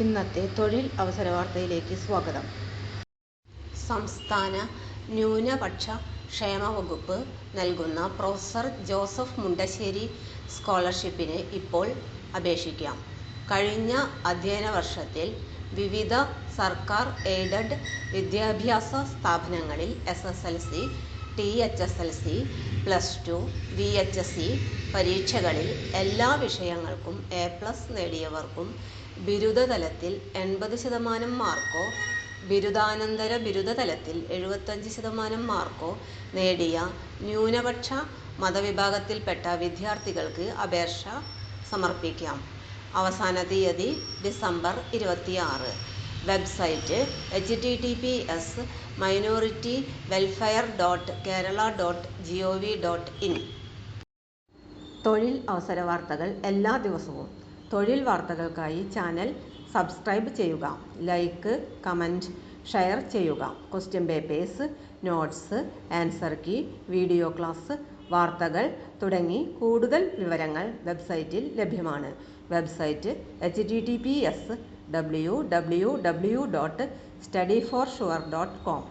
ഇന്നത്തെ തൊഴിൽ അവസര വാർത്തയിലേക്ക് സ്വാഗതം. സംസ്ഥാന ന്യൂനപക്ഷ ക്ഷേമ വകുപ്പ് നൽകുന്ന പ്രൊഫസർ ജോസഫ് മുണ്ടശ്ശേരി സ്കോളർഷിപ്പിന് ഇപ്പോൾ അപേക്ഷിക്കാം. കഴിഞ്ഞ അധ്യയന വർഷത്തിൽ വിവിധ സർക്കാർ എയ്ഡഡ് വിദ്യാഭ്യാസ സ്ഥാപനങ്ങളിൽ SSLC, THSLC, +2, VHSE പരീക്ഷകളിൽ എല്ലാ വിഷയങ്ങൾക്കും A+ നേടിയവർക്കും ബിരുദതലത്തിൽ 80% മാർക്കോ ബിരുദാനന്തര ബിരുദതലത്തിൽ 75% മാർക്കോ നേടിയ ന്യൂനപക്ഷ മതവിഭാഗത്തിൽപ്പെട്ട വിദ്യാർത്ഥികൾക്ക് അപേക്ഷ സമർപ്പിക്കാം. അവസാന തീയതി ഡിസംബർ 26. Website https://minority-welfare.kerala.gov.in. തൊഴിൽ അവസര വാർത്തകൾ എല്ലാ ദിവസവും. തൊഴിൽ വാർത്തകൾക്കായി ചാനൽ സബ്സ്ക്രൈബ് ചെയ്യുക. ലൈക്ക്, കമൻറ്റ്, ഷെയർ ചെയ്യുക. Question papers, notes, answer key, video class, വാർത്തകൾ തുടങ്ങി കൂടുതൽ വിവരങ്ങൾ വെബ്സൈറ്റിൽ ലഭ്യമാണ്. Website https://www.studyforsure.com